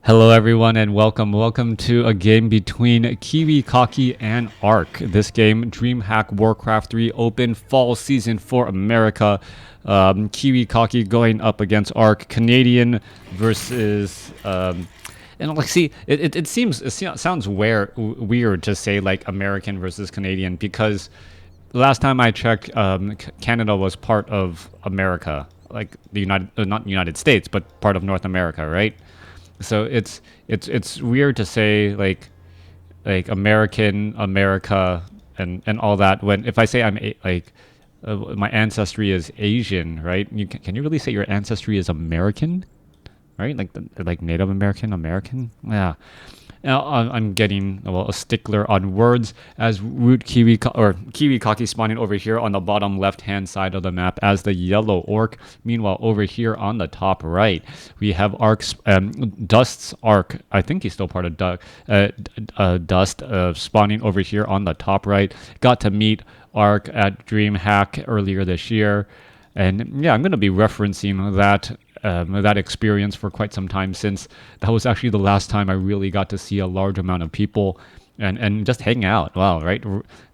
Hello everyone and welcome to a game between KiWiKaKi and Ark. This game, DreamHack WarCraft 3 Open Fall Season for America. KiWiKaKi going up against Ark, Canadian versus and like, see, it sounds weird to say like American versus Canadian, because last time I checked, Canada was part of America, like the not United States, but part of North America, right? So it's weird to say like America and all that, when if I say my ancestry is Asian, right? Can you really say your ancestry is American, right? Like Native American, yeah. Now I'm getting a stickler on words, as root KiWiKaKi spawning over here on the bottom left-hand side of the map as the yellow orc. Meanwhile, over here on the top right, we have Ark's Dust's Ark. I think he's still part of Dust, spawning over here on the top right. Got to meet Ark at DreamHack earlier this year, and yeah, I'm going to be referencing that experience for quite some time, since that was actually the last time I really got to see a large amount of people and just hang out. Wow, right?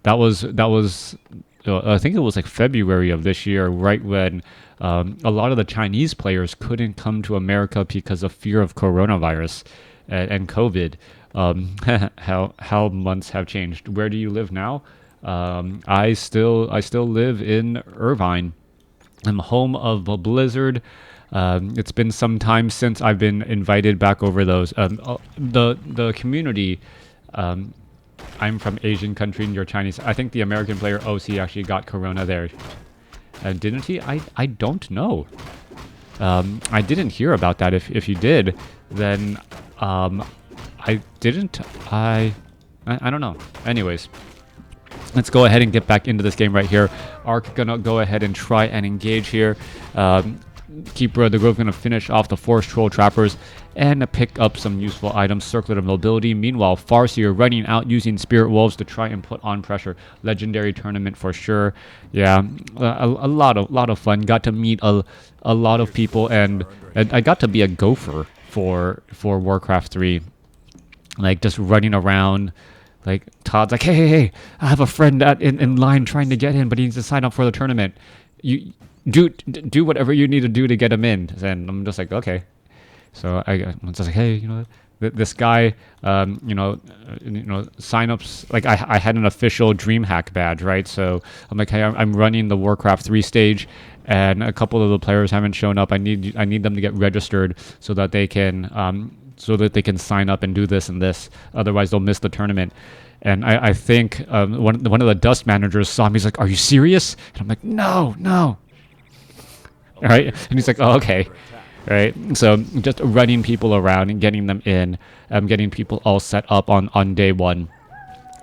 That was I think it was like February of this year, right when a lot of the Chinese players couldn't come to America because of fear of coronavirus and COVID. How months have changed. Where do you live now? I still live in Irvine. I'm home of a blizzard. It's been some time since I've been invited back over those. The community. I'm from Asian country and you're Chinese. I think the American player OC actually got corona there, didn't he? I don't know. I didn't hear about that. If you did, then I didn't. I don't know. Anyways. Let's go ahead and get back into this game right here. Ark gonna go ahead and try and engage here. Keeper of the Grove gonna finish off the Forest Troll Trappers and pick up some useful items. Circlet of Mobility. Meanwhile, Farseer running out using Spirit Wolves to try and put on pressure. Legendary tournament for sure. Yeah, a lot of fun. Got to meet a lot of people, and I got to be a gopher for WarCraft 3. Like, just running around. Like, Todd's like, hey, I have a friend in line trying to get in, but he needs to sign up for the tournament. You do whatever you need to do to get him in. And I'm just like, okay. So I'm just like, hey, this guy, signups. Like, I had an official DreamHack badge, right? So I'm like, hey, I'm running the WarCraft 3 stage, and a couple of the players haven't shown up. I need them to get registered so that they can sign up and do this and this. Otherwise, they'll miss the tournament. And I think one of the Dust managers saw me. He's like, "Are you serious?" And I'm like, "No." All right. And he's like, "Oh, okay." Right. So just running people around and getting them in, getting people all set up on day one.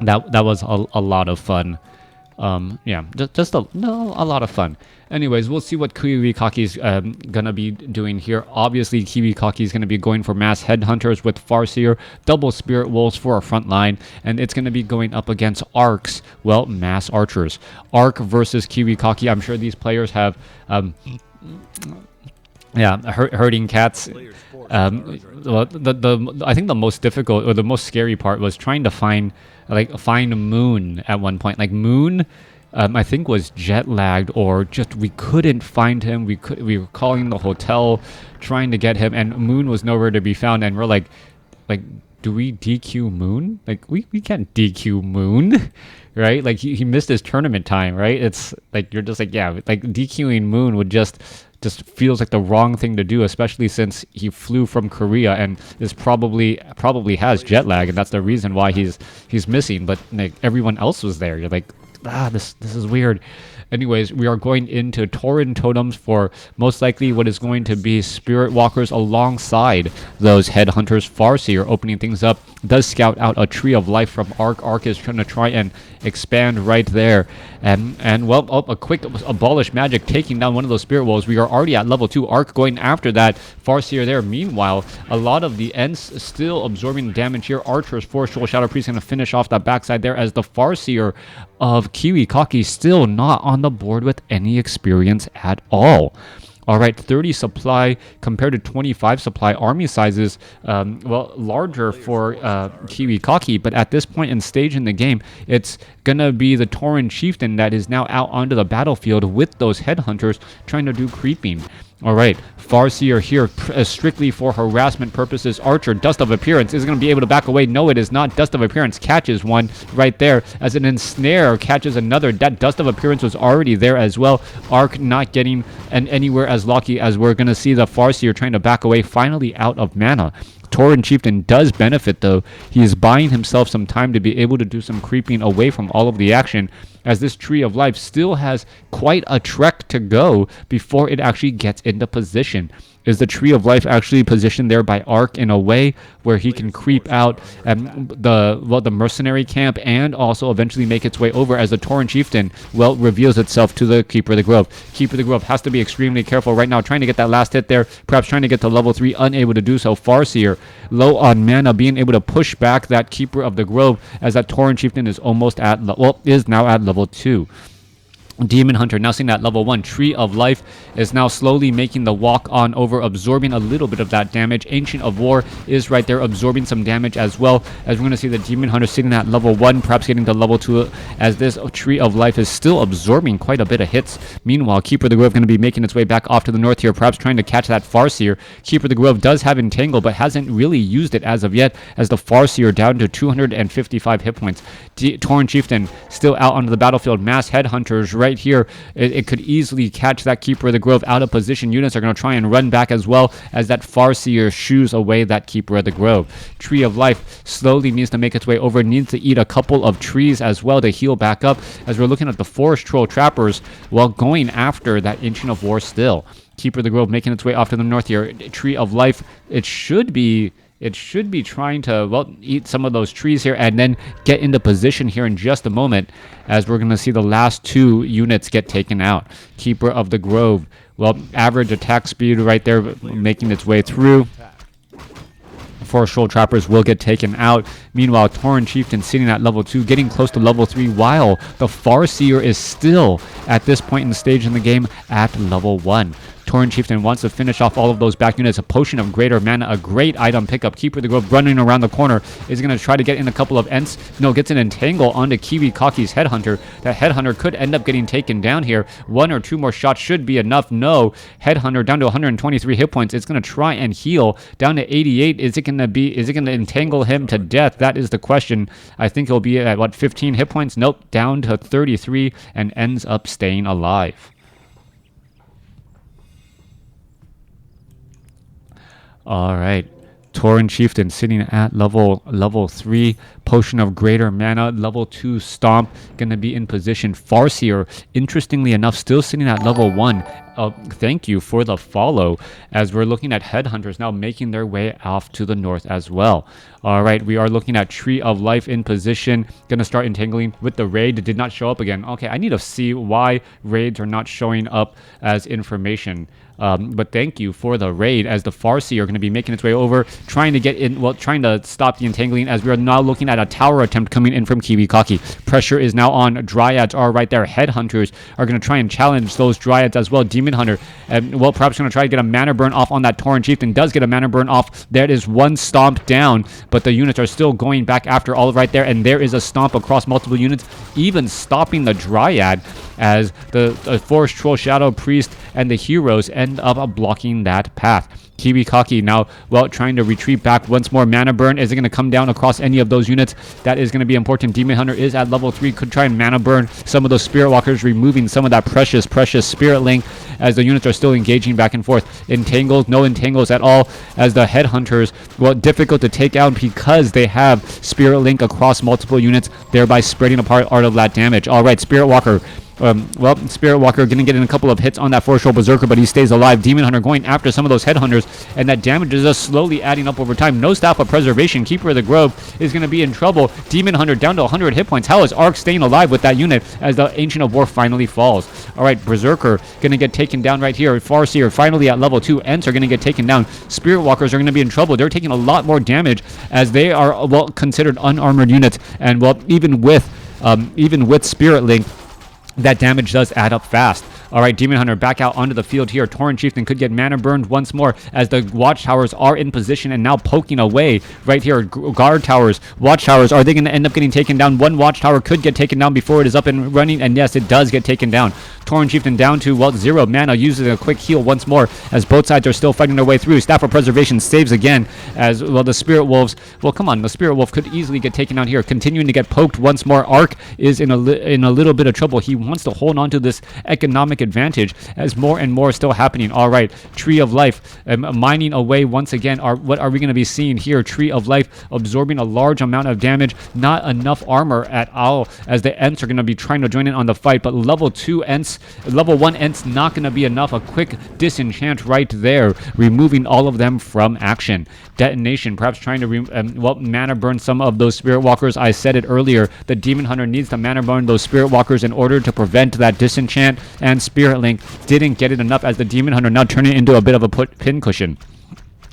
That was a lot of fun. Yeah, just a lot of fun. Anyways, we'll see what KiWiKaKi's gonna be doing here. Obviously, KiWiKaKi is gonna be going for mass headhunters with Farseer, double Spirit Wolves for a front line, and it's gonna be going up against Ark's, well, mass archers. Ark versus KiWiKaKi. I'm sure these players have, herding cats. Well, I think the most difficult or the most scary part was trying to find Moon at one point. Like, Moon, I think was jet lagged, or just we couldn't find him. We were calling the hotel trying to get him, and Moon was nowhere to be found. And we're like, do we DQ Moon? Like, we can't DQ Moon, right? Like, he missed his tournament time, right? It's like, you're just like, yeah, like DQing Moon would just feels like the wrong thing to do, especially since he flew from Korea and is probably has jet lag, and that's the reason why he's missing. But like, everyone else was there. You're like, this is weird. Anyways, we are going into Tauren totems for most likely what is going to be Spirit Walkers alongside those headhunters. Farseer opening things up, does scout out a Tree of Life from Ark. Ark is trying to try and expand right there. And well, a quick Abolish Magic taking down one of those Spirit Wolves. We are already at level 2. Ark going after that. Farseer there. Meanwhile, a lot of the Ents still absorbing damage here. Archers, Forest Troll, Shadow Priest going to finish off that backside there, as the Farseer of KiWiKaKi still not on the board with any experience at all. All right, 30 supply compared to 25 supply. Army sizes, well, larger for KiWiKaKi, but at this point in stage in the game, it's gonna be the Tauren chieftain that is now out onto the battlefield with those headhunters trying to do creeping. All right, Farseer here strictly for harassment purposes. Archer, Dust of Appearance, is going to be able to back away. No, it is not. Dust of Appearance catches one right there as an ensnare catches another. That Dust of Appearance was already there as well. Arc not getting anywhere as lucky as we're going to see the Farseer trying to back away, finally out of mana. Tauren Chieftain does benefit though. He is buying himself some time to be able to do some creeping away from all of the action, as this Tree of Life still has quite a trek to go before it actually gets into position. Is the Tree of Life actually positioned there by Arc in a way where he can creep out the mercenary camp and also eventually make its way over as the Tauren Chieftain, well, reveals itself to the Keeper of the Grove. Keeper of the Grove has to be extremely careful right now, trying to get that last hit there, perhaps trying to get to level 3, unable to do so. Farseer, low on mana, being able to push back that Keeper of the Grove as that Tauren Chieftain is almost at, is now at level 2. Demon Hunter now sitting at level 1. Tree of Life is now slowly making the walk on over, absorbing a little bit of that damage. Ancient of War is right there absorbing some damage as well, as we're going to see the Demon Hunter sitting at level 1, perhaps getting to level 2, as this Tree of Life is still absorbing quite a bit of hits. Meanwhile, Keeper of the Grove going to be making its way back off to the north here, perhaps trying to catch that Farseer. Keeper of the Grove does have Entangle, but hasn't really used it as of yet, as the Farseer down to 255 hit points. Tauren Chieftain still out onto the battlefield. Mass Headhunters right here. It could easily catch that Keeper of the Grove out of position. Units are going to try and run back as well, as that Farseer shoos away that Keeper of the Grove. Tree of Life slowly needs to make its way over, needs to eat a couple of trees as well to heal back up, as we're looking at the Forest Troll Trappers while going after that Ancient of War still. Keeper of the Grove making its way off to the north here. Tree of Life, it should be trying to, well, eat some of those trees here and then get into position here in just a moment, as we're going to see the last 2 units get taken out. Keeper of the Grove, well, average attack speed right there, making its way through. Forest Troll Trappers will get taken out. Meanwhile, Tauren Chieftain sitting at level 2, getting close to level 3, while the Farseer is still, at this point in the stage in the game, at level 1. Tauren Chieftain wants to finish off all of those back units. A Potion of Greater Mana, a great item pickup. Keeper of the Grove running around the corner is going to try to get in a couple of ents. No, gets an Entangle onto KiWiKaKi's Headhunter. That Headhunter could end up getting taken down here. 1 or 2 more shots should be enough. No, Headhunter down to 123 hit points. It's going to try and heal down to 88. Is it going to entangle him to death? That is the question. I think he'll be at, what, 15 hit points? Nope, down to 33 and ends up staying alive. All right, Tauren Chieftain sitting at level 3. Potion of Greater Mana, level 2 Stomp, going to be in position. Farseer, interestingly enough, still sitting at level 1. Thank you for the follow, as we're looking at Headhunters now making their way off to the north as well. All right, we are looking at Tree of Life in position. Going to start entangling with the raid. It did not show up again. Okay, I need to see why raids are not showing up as information. But thank you for the raid, as the Farseer are going to be making its way over, trying to get in, well, trying to stop the entangling, as we are now looking at a tower attempt coming in from KiWiKaKi. Pressure is now on. Dryads are right there. Headhunters are going to try and challenge those Dryads as well. Demon Hunter, and well, perhaps going to try to get a mana burn off on that Tauren Chieftain. Does get a mana burn off. There is 1 stomp down, but the units are still going back after all right there, and there is a stomp across multiple units, even stopping the Dryad, as the Forest Troll, Shadow Priest, and the heroes end up blocking that path. KiWiKaKi now, well, trying to retreat back once more. Mana burn, is it going to come down across any of those units? That is going to be important. Demon Hunter is at level 3, could try and mana burn some of those Spirit Walkers, removing some of that precious Spirit Link, as the units are still engaging back and forth. Entangles, no entangles at all, as the Headhunters, well, difficult to take out because they have Spirit Link across multiple units, thereby spreading apart all of that damage. All right, Spirit Walker, well, Spirit Walker going to get in a couple of hits on that Forest Troll Berserker, but he stays alive. Demon Hunter going after some of those Headhunters, and that damage is just slowly adding up over time. No Staff of Preservation. Keeper of the Grove is going to be in trouble. Demon Hunter down to 100 hit points. How is Arc staying alive with that unit as the Ancient of War finally falls? All right, Berserker going to get taken down right here. Farseer finally at level 2. Ents are going to get taken down. Spirit Walkers are going to be in trouble. They're taking a lot more damage, as they are, well, considered unarmored units, and well, even with Spirit Link, that damage does add up fast. All right, Demon Hunter back out onto the field here. Tauren Chieftain could get mana burned once more as the watchtowers are in position and now poking away right here. Guard towers, watchtowers, are they going to end up getting taken down? One watchtower could get taken down before it is up and running, and yes, it does get taken down. Tauren Chieftain down to, well, 0 mana, using a quick heal once more as both sides are still fighting their way through. Staff of Preservation saves again as, well, the Spirit Wolves, well, come on, the Spirit Wolf could easily get taken out here. Continuing to get poked once more. Ark is in a little bit of trouble. He wants to hold on to this economic advantage as more and more is still happening. All right, Tree of Life mining away once again. What are we going to be seeing here? Tree of Life absorbing a large amount of damage. Not enough armor at all as the Ents are going to be trying to join in on the fight, but level 2 Ents, level 1 Ents not going to be enough. A quick disenchant right there, removing all of them from action. Detonation, perhaps trying to mana burn some of those Spirit Walkers. I said it earlier, the Demon Hunter needs to mana burn those Spirit Walkers in order to prevent that disenchant, and Spirit Link didn't get it enough as the Demon Hunter now turning it into a bit of a pin cushion.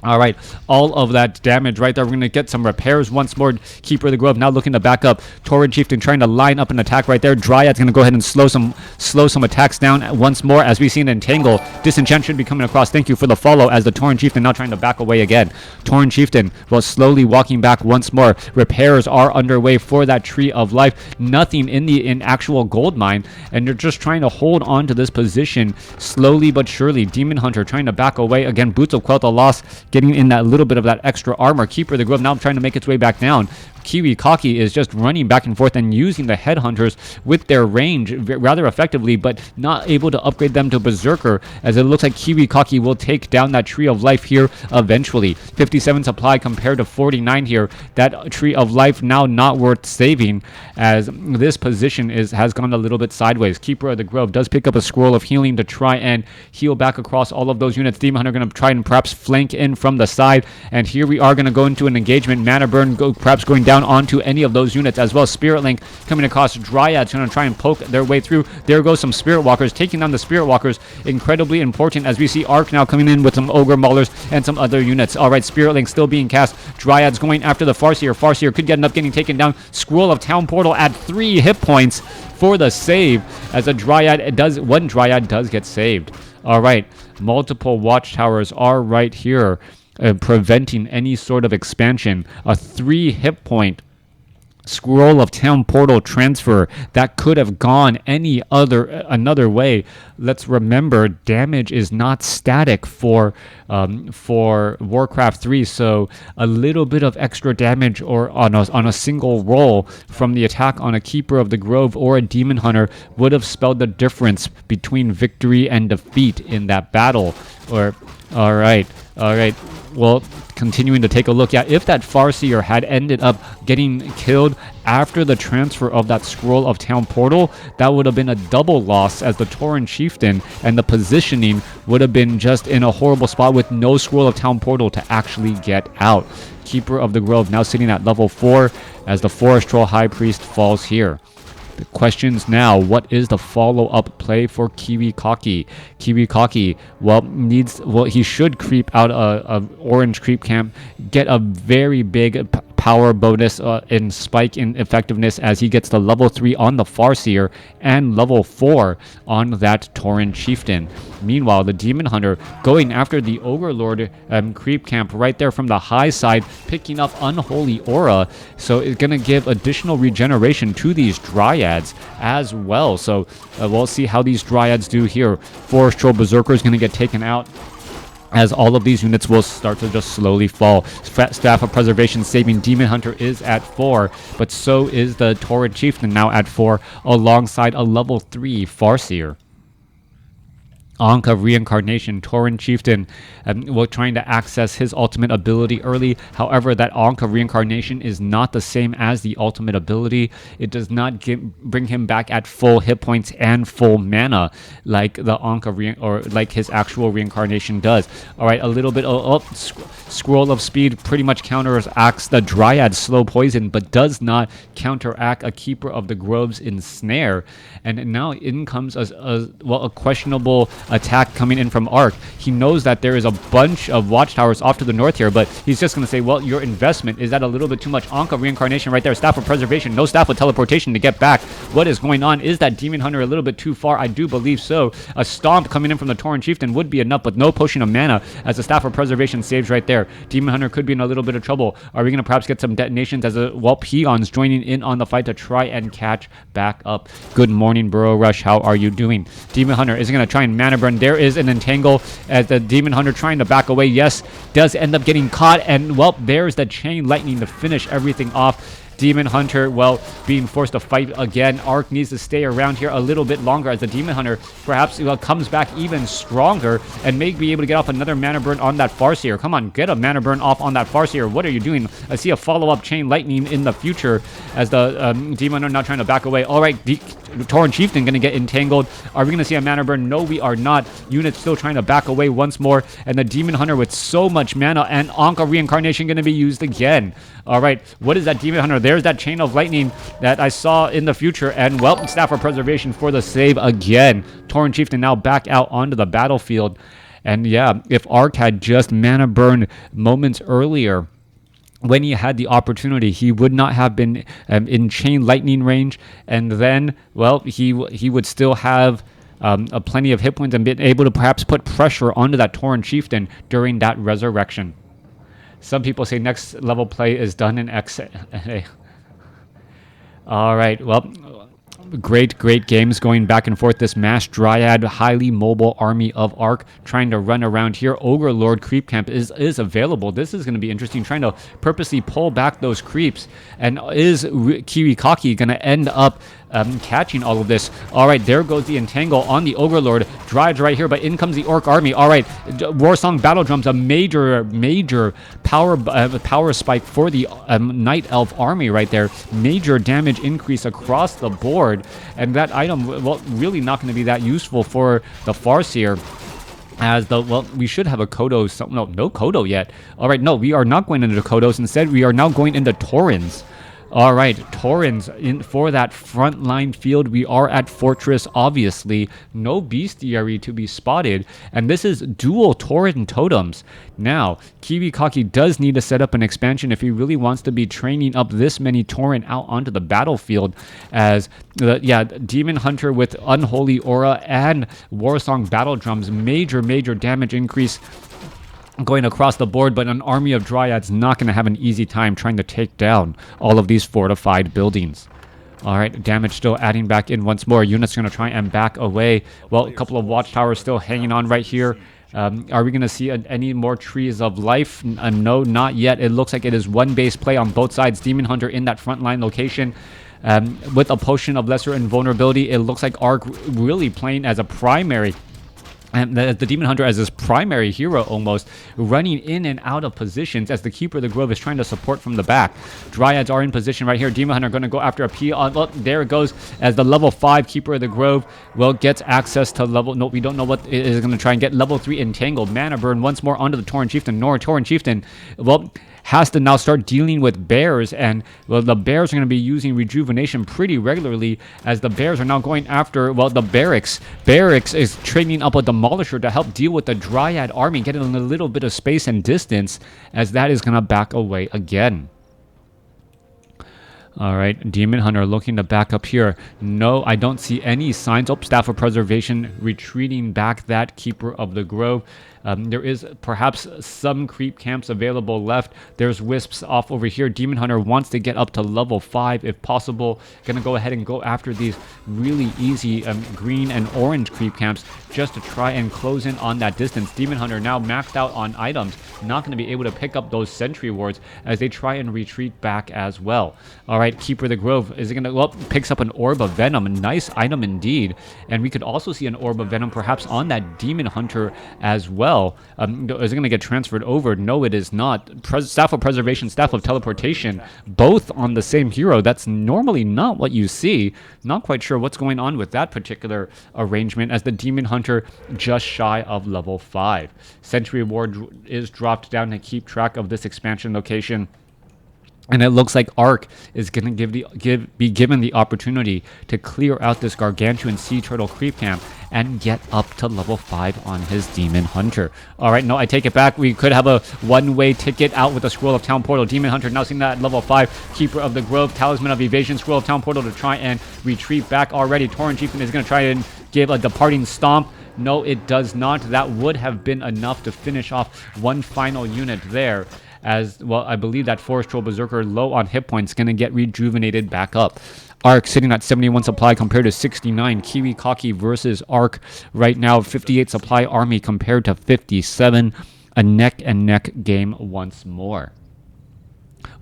All right, all of that damage right there. We're going to get some repairs once more. Keeper of the Grove now looking to back up. Tauren Chieftain trying to line up an attack right there. Dryad's going to go ahead and slow some attacks down once more as we see an entangle. Disenchant should be coming across. Thank you for the follow as the Tauren Chieftain now trying to back away again. Tauren Chieftain was slowly walking back once more. Repairs are underway for that Tree of Life. Nothing in actual gold mine, and they're just trying to hold on to this position slowly but surely. Demon Hunter trying to back away again. Boots of Quel'Tha lost, getting in that little bit of that extra armor. Keeper of the Grove now trying to make its way back down. KiWiKaKi is just running back and forth and using the headhunters with their range rather effectively, but not able to upgrade them to Berserker, as it looks like KiWiKaKi will take down that Tree of Life here eventually. 57 supply compared to 49 here. That Tree of Life now not worth saving, as this position has gone a little bit sideways. Keeper of the Grove does pick up a Scroll of Healing to try and heal back across all of those units. Demon Hunter going to try and perhaps flank in from the side, and here we are going to go into an engagement. Mana burn perhaps going down onto any of those units as well. Spirit Link coming across. Dryad's going to try and poke their way through. There goes some Spirit Walkers, taking down the Spirit Walkers. Incredibly important as we see Ark now coming in with some Ogre Maulers and some other units. All right, Spirit Link still being cast. Dryad's going after the Farseer. Farseer could end up getting taken down. Scroll of Town Portal at 3 hit points for the save, as one Dryad does get saved. All right, multiple watchtowers are right here, preventing any sort of expansion. A 3 hit point Scroll of Town Portal transfer that could have gone another way. Let's remember, damage is not static for WarCraft 3, so a little bit of extra damage or on a single roll from the attack on a Keeper of the Grove or a Demon Hunter would have spelled the difference between victory and defeat in that battle. All right. Well, continuing to take a look at if that Farseer had ended up getting killed after the transfer of that Scroll of Town Portal, that would have been a double loss, as the Tauren Chieftain and the positioning would have been just in a horrible spot with no Scroll of Town Portal to actually get out. Keeper of the Grove now sitting at level 4 as the Forest Troll High Priest falls here. The questions now, what is the follow-up play for KiWiKaKi? KiWiKaKi, he should creep out a orange creep camp, get a very big power bonus in spike in effectiveness as he gets the level 3 on the Farseer and level 4 on that Tauren Chieftain. Meanwhile, the Demon Hunter going after the Ogre Lord creep camp right there from the high side, picking up Unholy Aura, so it's going to give additional regeneration to these Dryads as well. So we'll see how these Dryads do here. Forest Troll Berserker is going to get taken out, as all of these units will start to just slowly fall. Staff of Preservation saving Demon Hunter is at 4, but so is the Tauren Chieftain now at 4, alongside a level 3 Farseer. Ankh of Reincarnation, Tauren Chieftain trying to access his ultimate ability early. However, that Ankh of Reincarnation is not the same as the ultimate ability. It does not bring him back at full hit points and full mana like the Ankh of like his actual reincarnation does. All right, a little bit of Scroll of Speed pretty much counteracts the Dryad slow poison, but does not counteract a Keeper of the Grove's ensnare. And now in comes a questionable attack coming in from Ark. He knows that there is a bunch of watchtowers off to the north here, but he's just going to say, well, your investment, is that a little bit too much? Anka reincarnation right there. Staff of preservation. No staff of teleportation to get back. What is going on? Is that Demon Hunter a little bit too far? I do believe so. A stomp coming in from the Tauren Chieftain would be enough, but no potion of mana as the staff of preservation saves right there. Demon Hunter could be in a little bit of trouble. Are we going to perhaps get some detonations as peons joining in on the fight to try and catch back up? Good morning, Burrow Rush. How are you doing? Demon Hunter is going to try and mana burn. There is an entangle as the Demon Hunter trying to back away. Yes, does end up getting caught, and well, there's the chain lightning to finish everything off. Demon Hunter, well, being forced to fight again. Ark needs to stay around here a little bit longer as the Demon Hunter perhaps comes back even stronger and may be able to get off another mana burn on that Farseer. Come on, get a mana burn off on that Farseer. What are you doing? I see a follow-up chain lightning in the future as the Demon Hunter now trying to back away. All right, the Tauren Chieftain going to get entangled. Are we going to see a mana burn? No, we are not. Unit still trying to back away once more, and the Demon Hunter with so much mana and Anka reincarnation going to be used again. All right, what is that Demon Hunter? There's that chain of lightning that I saw in the future, and well, staff of preservation for the save again. Tauren Chieftain now back out onto the battlefield, and yeah, if Ark had just mana burn moments earlier when he had the opportunity, he would not have been in chain lightning range, and then well, he would still have plenty of hit points and been able to perhaps put pressure onto that Tauren Chieftain during that resurrection. Some people say next level play is done in X. All right, well, great games going back and forth. This mass dryad, highly mobile army of Ark trying to run around here. Ogre Lord creep camp is available. This is going to be interesting, trying to purposely pull back those creeps. And is KiWiKaKi going to end up catching all of this? All right, there goes the entangle on the Ogre Lord. Drives right here, but in comes the Orc army. All right, War Song Battle Drums, a major power spike for the Night Elf army right there. Major damage increase across the board, and that item, well, really not going to be that useful for the Farseer. As the, well, we should have a Kodos. No Kodo yet. All right, no, we are not going into Kodos. Instead, we are now going into Taurens. All right, Taurens in for that frontline field. We are at Fortress, obviously. No bestiary to be spotted. And this is dual Tauren totems. Now, KiWiKaKi does need to set up an expansion if he really wants to be training up this many Tauren out onto the battlefield. As, Demon Hunter with Unholy Aura and Warsong Battle Drums. Major damage increase going across the board, but an army of Dryads not going to have an easy time trying to take down all of these fortified buildings. All right, damage still adding back in once more. Units going to try and back away. Well, a couple of watchtowers still hanging on right here. Are we going to see any more trees of life? No, not yet. It looks like it is one base play on both sides. Demon Hunter in that frontline location. With a potion of lesser invulnerability, it looks like Ark really playing as a primary. And the Demon Hunter as his primary hero almost, running in and out of positions as the Keeper of the Grove is trying to support from the back. Dryads are in position right here. Demon Hunter going to go after a peon. Oh, there it goes as the level 5 Keeper of the Grove, well, gets access to level... No, we don't know what it is going to try and get. Level 3 Entangled. Mana burn once more onto the Tauren Chieftain. Tauren Chieftain, well, has to now start dealing with bears, and well, the bears are going to be using rejuvenation pretty regularly as the bears are now going after, well, the barracks. Barracks is training up a demolisher to help deal with the Dryad army, getting a little bit of space and distance as that is going to back away again. All right, Demon Hunter looking to back up here. No, I don't see any signs. Oh, Staff of Preservation retreating back that Keeper of the Grove. There is perhaps some creep camps available left. There's wisps off over here. Demon Hunter wants to get up to level 5 if possible. Gonna go ahead and go after these really easy green and orange creep camps just to try and close in on that distance. Demon Hunter now maxed out on items. Not going to be able to pick up those sentry wards as they try and retreat back as well. All right, Keeper of the Grove is going to, well, picks up an Orb of Venom. A nice item indeed. And we could also see an Orb of Venom perhaps on that Demon Hunter as well. Is it going to get transferred over? No, it is not. Staff of Preservation, Staff of Teleportation, both on the same hero. That's normally not what you see. Not quite sure what's going on with that particular arrangement as the Demon Hunter just shy of level 5. Sentry Ward is dropped down to keep track of this expansion location. And it looks like Ark is going to be given the opportunity to clear out this gargantuan sea turtle creep camp and get up to level 5 on his Demon Hunter. Alright, no, I take it back. We could have a one-way ticket out with a Scroll of Town Portal. Demon Hunter now seeing that at level 5. Keeper of the Grove, Talisman of Evasion, Scroll of Town Portal to try and retreat back already. Tauren Chieftain is going to try and give a departing stomp. No, it does not. That would have been enough to finish off one final unit there. As well, I believe that Forest Troll Berserker low on hit points going to get rejuvenated back up. Arc sitting at 71 supply compared to 69. KiWiKaKi versus Arc right now, 58 supply army compared to 57. A neck and neck game once more.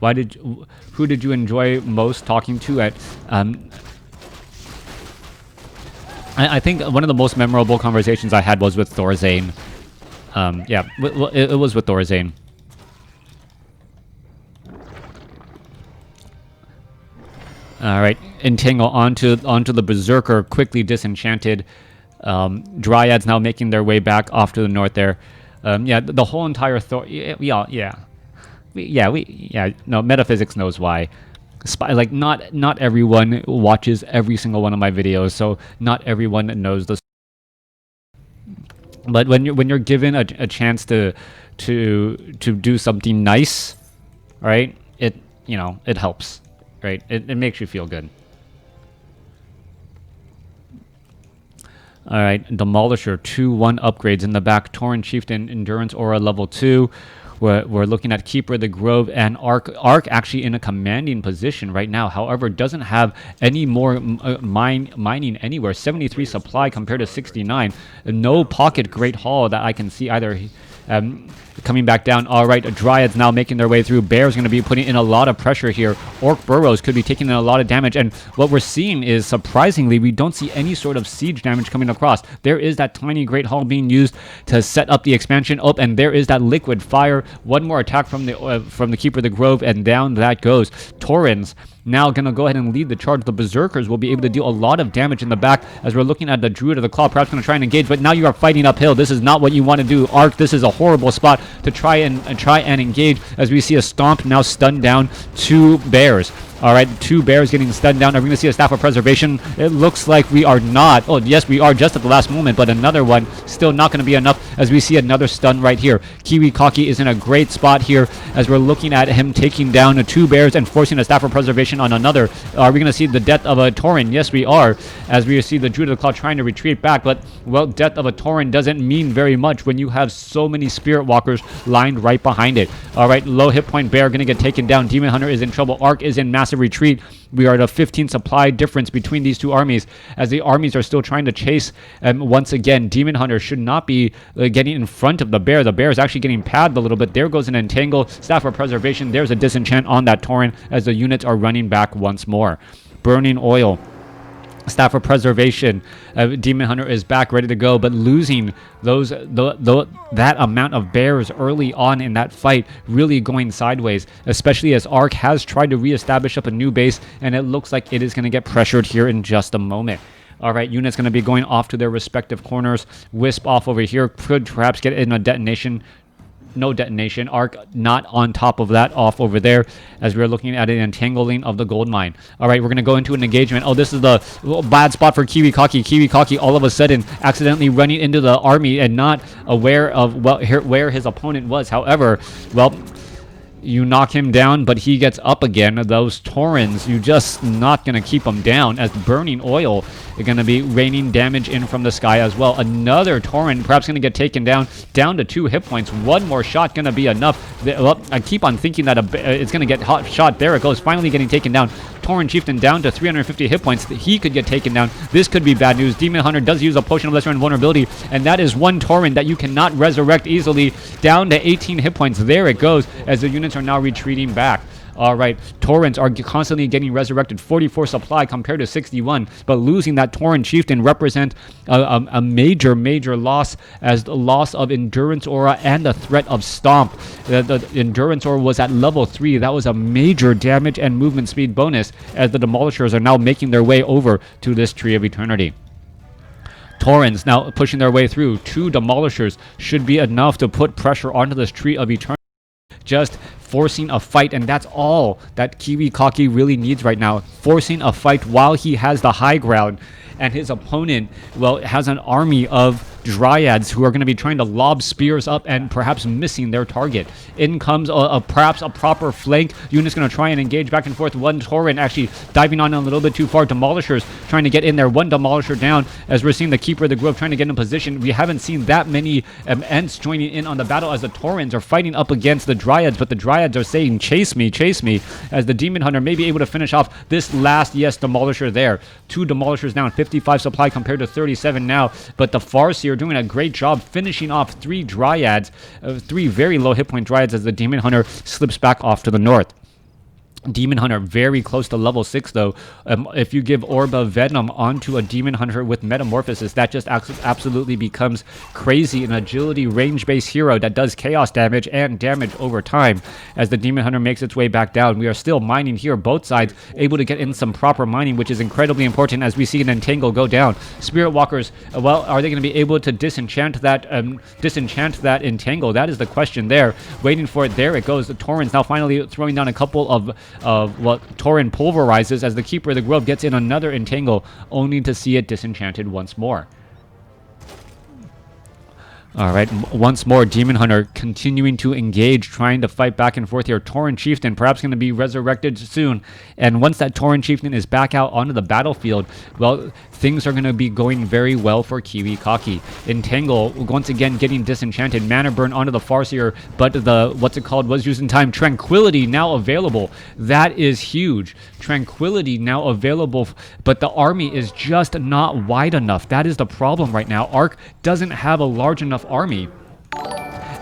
Who did you enjoy most talking to at? I think one of the most memorable conversations I had was with Thorzane. Yeah, it was with Thorzane. Alright, Entangle onto the Berserker, quickly disenchanted. Dryads now making their way back off to the north there. Yeah, the whole entire no, Metaphysics knows why. Like, not everyone watches every single one of my videos, so not everyone knows the. But when you're given a chance to do something nice, right? It helps. Right, it makes you feel good. All right, Demolisher 2-1 upgrades in the back. Tauren Chieftain Endurance Aura level 2. We're looking at Keeper of the Grove and Arc. Arc actually in a commanding position right now. However, doesn't have any more mining anywhere. 73 supply compared to 69. No pocket Great Hall that I can see either. Coming back down. All right, Dryads now making their way through. Bear's going to be putting in a lot of pressure here. Orc Burrows could be taking in a lot of damage. And what we're seeing is, surprisingly, we don't see any sort of siege damage coming across. There is that tiny Great Hall being used to set up the expansion. Oh, and there is that liquid fire. One more attack from the Keeper of the Grove, and down that goes. Taurens now going to go ahead and lead the charge. The Berserkers will be able to deal a lot of damage in the back as we're looking at the Druid of the Claw, perhaps going to try and engage, but now you are fighting uphill. This is not what you want to do. Arc, this is a horrible spot to try and engage as we see a Stomp now stun down 2 bears. All right, 2 bears getting stunned down. Are we going to see a Staff of Preservation? It looks like we are not. Oh, yes, we are just at the last moment, but another one still not going to be enough as we see another stun right here. KiWiKaKi is in a great spot here as we're looking at him taking down 2 bears and forcing a Staff of Preservation on another. Are we going to see the death of a Tauren? Yes, we are, as we see the Druid of the Claw trying to retreat back, but, well, death of a Tauren doesn't mean very much when you have so many Spirit Walkers lined right behind it. All right, low hit point bear going to get taken down. Demon Hunter is in trouble. Arc is in massive retreat. We are at a 15 supply difference between these 2 armies as the armies are still trying to chase. Once again, Demon Hunter should not be getting in front of the bear. The bear is actually getting padded a little bit. There goes an Entangle. Staff of Preservation. There's a disenchant on that Tauren as the units are running back once more. Burning Oil. Staff of Preservation. Demon Hunter is back, ready to go, but losing that amount of bears early on in that fight, really going sideways, especially as Arc has tried to reestablish up a new base, and it looks like it is going to get pressured here in just a moment. All right, units going to be going off to their respective corners. Wisp off over here, could perhaps get in a detonation. No detonation. Arc not on top of that, off over there as we're looking at an entangling of the gold mine. All right, we're going to go into an engagement. Oh, this is the bad spot for KiWiKaKi. KiWiKaKi all of a sudden accidentally running into the army and not aware of where his opponent was. However, well, you knock him down, but he gets up again. Those Taurens, you just not going to keep them down as Burning Oil is going to be raining damage in from the sky as well. Another Tauren perhaps going to get taken down to 2 hit points. One more shot going to be enough. Well, I keep on thinking that it's going to get hot shot. There it goes, finally getting taken down. Tauren Chieftain down to 350 hit points. He could get taken down. This could be bad news. Demon Hunter does use a Potion of Lesser Invulnerability, and that is 1 Tauren that you cannot resurrect easily. Down to 18 hit points. There it goes as the units are now retreating back. All right, Taurens are constantly getting resurrected. 44 supply compared to 61, but losing that Tauren Chieftain represent a major loss, as the loss of Endurance Aura and the threat of Stomp. The Endurance Aura was at level 3. That was a major damage and movement speed bonus as the Demolishers are now making their way over to this Tree of Eternity. Taurens now pushing their way through. 2 Demolishers should be enough to put pressure onto this Tree of Eternity. Just forcing a fight, and that's all that KiWiKaKi really needs right now. Forcing a fight while he has the high ground, and his opponent, well, has an army of Dryads who are going to be trying to lob spears up and perhaps missing their target. In comes perhaps a proper flank. Unit's going to try and engage back and forth. One Tauren actually diving on a little bit too far. Demolishers trying to get in there. One Demolisher down as we're seeing the Keeper of the Grove trying to get in position. We haven't seen that many Ents joining in on the battle as the Taurens are fighting up against the Dryads, but the Dryads are saying, chase me, as the Demon Hunter may be able to finish off this last, yes, Demolisher there. 2 Demolishers down, 55 supply compared to 37 now, but the Farseer doing a great job finishing off 3 Dryads, 3 very low hit point Dryads as the Demon Hunter slips back off to the north. Demon Hunter very close to level 6 though. If you give Orb of Venom onto a Demon Hunter with Metamorphosis, that just absolutely becomes crazy. An agility range-based hero that does chaos damage and damage over time. As the Demon Hunter makes its way back down, we are still mining here, both sides able to get in some proper mining, which is incredibly important as we see an Entangle go down. Spirit Walkers, well, are they going to be able to disenchant that Entangle? That is the question there. Waiting for it. There it goes. The Taurens now finally throwing down a couple of what Tauren pulverizes as the Keeper of the Grove gets in another Entangle, only to see it disenchanted once more. Alright, once more, Demon Hunter continuing to engage, trying to fight back and forth here. Tauren Chieftain perhaps going to be resurrected soon. And once that Tauren Chieftain is back out onto the battlefield, well, things are going to be going very well for KiWiKaKi. Entangle, once again, getting disenchanted. Mana Burn onto the Farseer, but the, was used in time. Tranquility now available. That is huge. Tranquility now available, but the army is just not wide enough. That is the problem right now. Arc doesn't have a large enough army.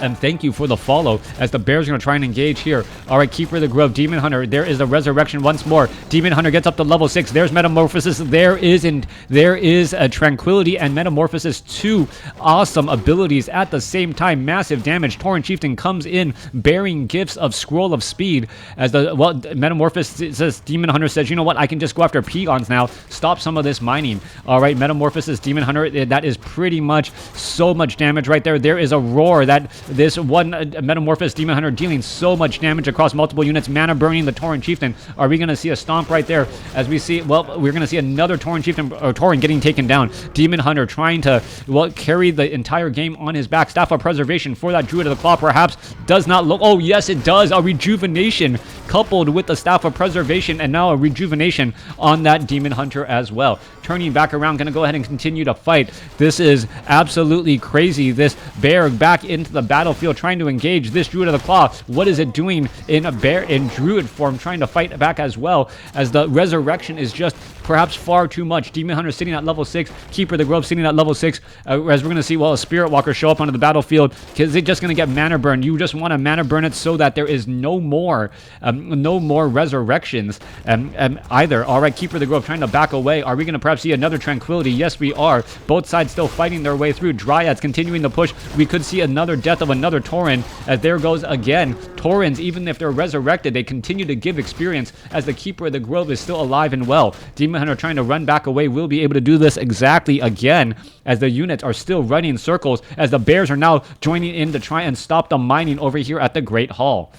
And thank you for the follow as the Bears are going to try and engage here. All right, Keeper of the Grove, Demon Hunter. There is the resurrection once more. Demon Hunter gets up to level 6. There's Metamorphosis. There is a Tranquility and Metamorphosis. 2 awesome abilities at the same time. Massive damage. Tauren Chieftain comes in bearing gifts of Scroll of Speed as the, well, Metamorphosis, Demon Hunter says, you know what, I can just go after Peons now. Stop some of this mining. All right, Metamorphosis, Demon Hunter, that is pretty much so much damage right there. There is a roar that this one Metamorphosis Demon Hunter dealing so much damage across multiple units. Mana burning the Tauren Chieftain. Are we going to see a stomp right there as we see, well, we're going to see another Tauren Chieftain, or Tauren getting taken down. Demon Hunter trying to, well, carry the entire game on his back. Staff of Preservation for that Druid of the Claw perhaps does not look, oh yes it does, a Rejuvenation coupled with the Staff of Preservation, and now a Rejuvenation on that Demon Hunter as well. Turning back around, going to go ahead and continue to fight. This is absolutely crazy. This bear back into the battlefield trying to engage this Druid of the Claw. What is it doing in Druid form, trying to fight back as well, as the resurrection is just perhaps far too much. Demon Hunter sitting at level 6, Keeper of the Grove sitting at level 6, as we're going to see, well, a Spirit Walker show up onto the battlefield, because they're just going to get mana burn. You just want to mana burn it so that there is no more resurrections either. All right, Keeper of the Grove trying to back away. Are we going to perhaps see another Tranquility? Yes, we are. Both sides still fighting their way through. Dryads continuing to push. We could see another death of another Tauren, as there goes again. Taurens, even if they're resurrected, they continue to give experience as the Keeper of the Grove is still alive and well. Demon Hunter trying to run back away will be able to do this exactly again, as the units are still running in circles, as the Bears are now joining in to try and stop the mining over here at the Great Hall.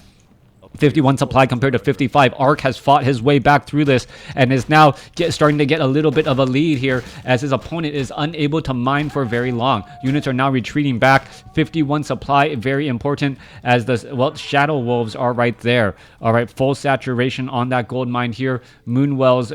51 supply compared to 55. Arc has fought his way back through this and is now starting to get a little bit of a lead here, as his opponent is unable to mine for very long. Units are now retreating back. 51 supply, very important, as the, well, Shadow Wolves are right there. All right, full saturation on that gold mine here. Moonwells,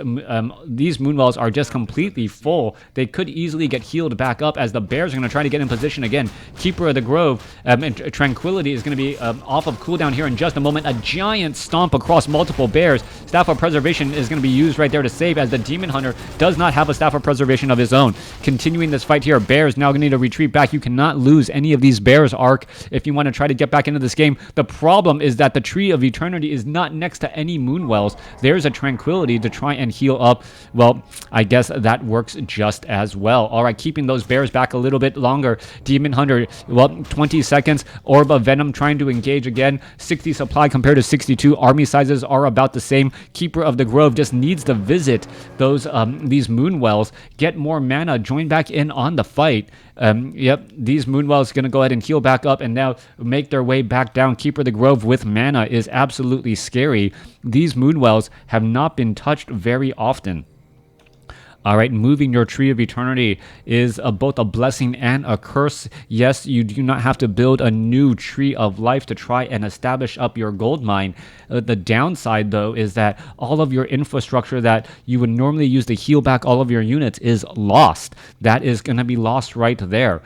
these Moonwells are just completely full. They could easily get healed back up, as the Bears are going to try to get in position again. Keeper of the Grove and Tranquility is going to be off of cooldown here in just a moment. A giant stomp across multiple Bears. Staff of Preservation is going to be used right there to save, as the Demon Hunter does not have a Staff of Preservation of his own. Continuing this fight here, Bears now going to need to retreat back. You cannot lose any of these Bears, Arc, if you want to try to get back into this game. The problem is that the Tree of Eternity is not next to any Moonwells. There's a Tranquility to try and heal up. Well, I guess that works just as well. All right, keeping those Bears back a little bit longer. Demon Hunter, well, 20 seconds. Orb of Venom trying to engage again. 60 supply compared compared to 62. Army sizes are about the same. Keeper of the Grove just needs to visit these moon wells, get more mana, join back in on the fight. Yep, these moon wells going to go ahead and heal back up and now make their way back down. Keeper of the Grove with mana is absolutely scary. These moon wells have not been touched very often. All right, moving your Tree of Eternity is both a blessing and a curse. Yes, you do not have to build a new Tree of Life to try and establish up your gold mine. The downside, though, is that all of your infrastructure that you would normally use to heal back all of your units is lost. That is going to be lost right there.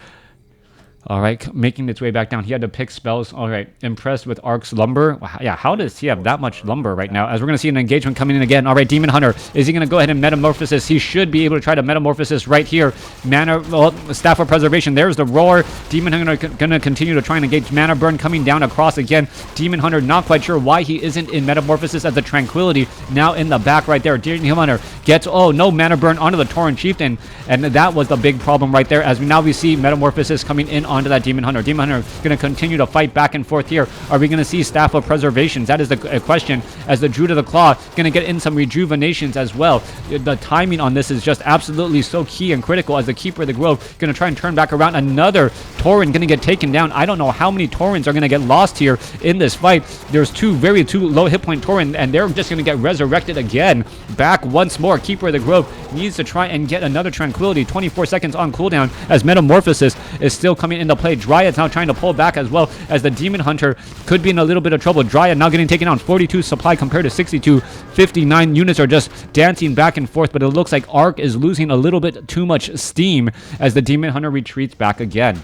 All right, making its way back down. He had to pick spells. All right, impressed with Ark's lumber. Yeah, how does he have that much lumber right now? As we're going to see an engagement coming in again. All right, Demon Hunter. Is he going to go ahead and metamorphosis? He should be able to try to metamorphosis right here. Mana, well, Staff of Preservation. There's the roar. Demon Hunter going to continue to try and engage. Mana Burn coming down across again. Demon Hunter not quite sure why he isn't in metamorphosis as the Tranquility now in the back right there. Demon Hunter gets, oh no, Mana Burn onto the Tauren Chieftain. And that was the big problem right there as we see metamorphosis coming in onto that Demon Hunter. Demon Hunter going to continue to fight back and forth here. Are we going to see Staff of Preservations? That is the question, as the Druid of the Claw going to get in some rejuvenations as well. The timing on this is just absolutely so key and critical as the Keeper of the Grove going to try and turn back around. Another Tauren going to get taken down. I don't know how many Taurens are going to get lost here in this fight. There's two low hit point Tauren, and they're just going to get resurrected again. Back once more. Keeper of the Grove needs to try and get another Tranquility. 24 seconds on cooldown as Metamorphosis is still coming into play. Dryad's now trying to pull back as well as the Demon Hunter could be in a little bit of trouble. Dryad now getting taken down. 42 supply compared to 62. 59 units are just dancing back and forth, but it looks like Ark is losing a little bit too much steam as the Demon Hunter retreats back again.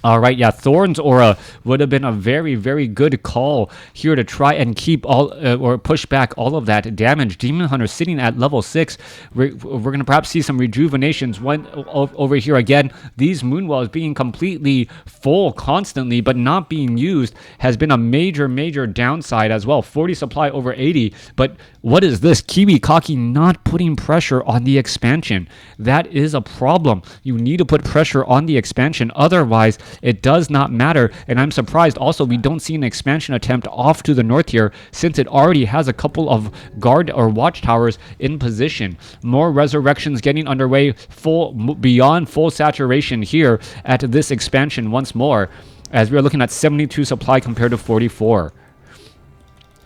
All right, yeah, Thorn's Aura would have been a very, very good call here to try and keep all or push back all of that damage. Demon Hunter sitting at level 6. We're going to perhaps see some rejuvenations over here again. These Moonwells being completely full constantly, but not being used has been a major, major downside as well. 40 supply over 80, but what is this? KiWiKaKi not putting pressure on the expansion. That is a problem. You need to put pressure on the expansion, otherwise it does not matter. And I'm surprised also we don't see an expansion attempt off to the north here, since it already has a couple of guard or watchtowers in position. More resurrections getting underway, beyond full saturation here at this expansion once more, as we are looking at 72 supply compared to 44.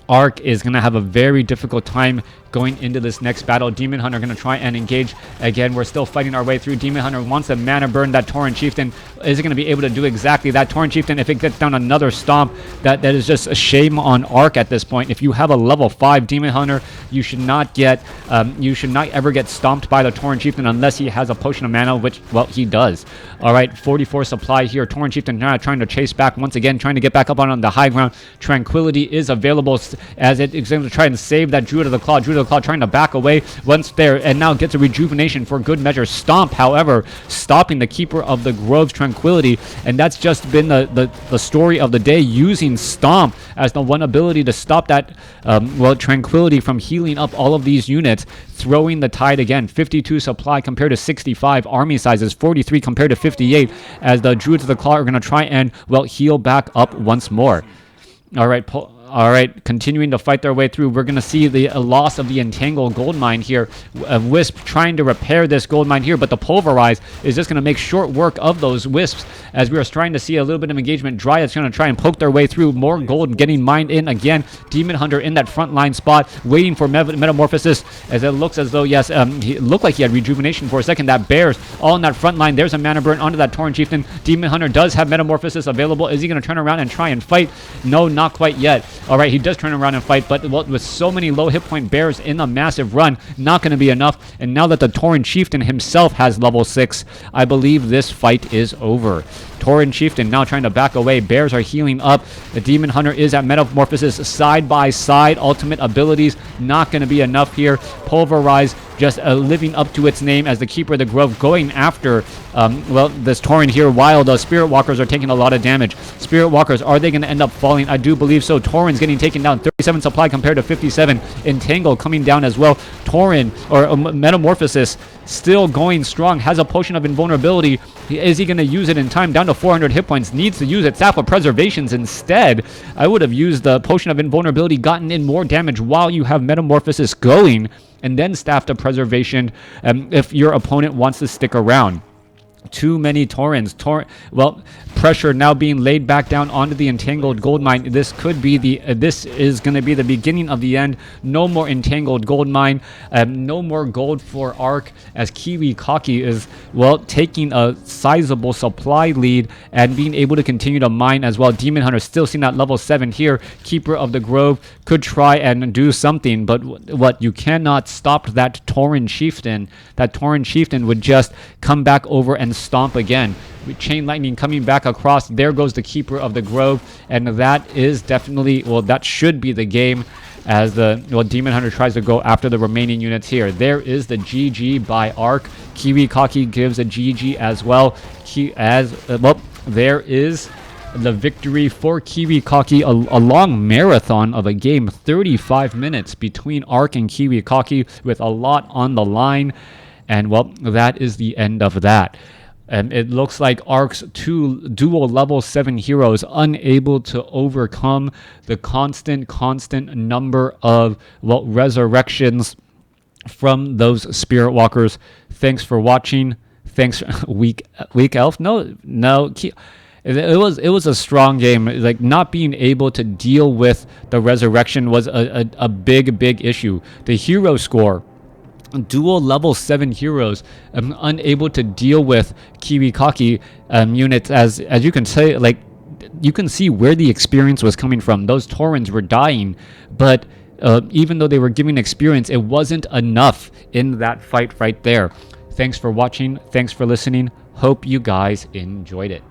Ark is going to have a very difficult time going into this next battle. Demon Hunter going to try and engage again. We're still fighting our way through. Demon Hunter wants to mana burn that Tauren Chieftain. Is it going to be able to do exactly that? Tauren Chieftain, if it gets down another stomp, that is just a shame on Ark at this point. If you have a level 5 Demon Hunter, you should not ever get stomped by the Tauren Chieftain unless he has a potion of mana, which, well, he does. All right, 44 supply here. Tauren Chieftain now trying to chase back once again, trying to get back up on the high ground. Tranquility is available as it is going to try and save that Druid of the Claw. Druid of the Claw trying to back away once there, and now gets a rejuvenation for good measure. Stomp, however, stopping the Keeper of the Grove's Tranquility, and that's just been the story of the day, using Stomp as the one ability to stop that Tranquility from healing up all of these units, throwing the tide again. 52 supply compared to 65. Army sizes 43 compared to 58, as the Druids of the Claw are going to try and, well, heal back up once more. All right, continuing to fight their way through. We're going to see the loss of the Entangle gold mine here. Wisp trying to repair this gold mine here, but the Pulverize is just going to make short work of those Wisps, as we are trying to see a little bit of engagement. Dryad's going to try and poke their way through. More gold getting mined in again. Demon Hunter in that front line spot, waiting for Metamorphosis, as it looks as though, yes, he looked like he had rejuvenation for a second. That Bears all in that front line. There's a mana burn onto that Tauren Chieftain. Demon Hunter does have Metamorphosis available. Is he going to turn around and try and fight? No, not quite yet. All right, he does turn around and fight, but with so many low hit point bears in a massive run, not going to be enough. And now that the Tauren Chieftain himself has level 6, I believe this fight is over. Tauren Chieftain now trying to back away. Bears are healing up. The Demon Hunter is at Metamorphosis side by side. Ultimate abilities not going to be enough here. Pulverize just living up to its name as the Keeper of the Grove, going after, well, this Tauren here, while the Spirit Walkers are taking a lot of damage. Spirit Walkers, are they going to end up falling? I do believe so. Tauren's getting taken down. 37 supply compared to 57. Entangle coming down as well. Tauren, or Metamorphosis, still going strong, has a potion of invulnerability. Is he going to use it in time? Down to 400 hit points, needs to use it. Staff of Preservations instead. I would have used the potion of invulnerability, gotten in more damage while you have Metamorphosis going, and then Staff of Preservation if your opponent wants to stick around. Too many Taurens. Well, pressure now being laid back down onto the entangled gold mine. This could be this is going to be the beginning of the end. No more entangled gold mine. No more gold for Ark, as KiWiKaKi is, well, taking a sizable supply lead and being able to continue to mine as well. Demon Hunter still seeing that level 7 here. Keeper of the Grove could try and do something, but what, you cannot stop that Tauren Chieftain. That Tauren Chieftain would just come back over and stomp again. Chain lightning coming back across. There goes the Keeper of the Grove, and that is definitely, well, that should be the game, as the, well, Demon Hunter tries to go after the remaining units here. There is the GG by Ark. KiWiKaKi gives a GG as well. Well, there is the victory for KiWiKaKi. A long marathon of a game, 35 minutes between Ark and KiWiKaKi, with a lot on the line. And, well, that is the end of that. And it looks like Ark's two dual level 7 heroes unable to overcome the constant number of, well, resurrections from those Spirit Walkers. Thanks for watching. Thanks, Weak Elf. No. It was a strong game. Like, not being able to deal with the resurrection was a big issue. The hero score, dual level 7 heroes, unable to deal with KiWiKaKi units, as you can say, like, you can see where the experience was coming from. Those Taurens were dying, but even though they were giving experience, it wasn't enough in that fight right there. Thanks for watching. Thanks for listening. Hope you guys enjoyed it.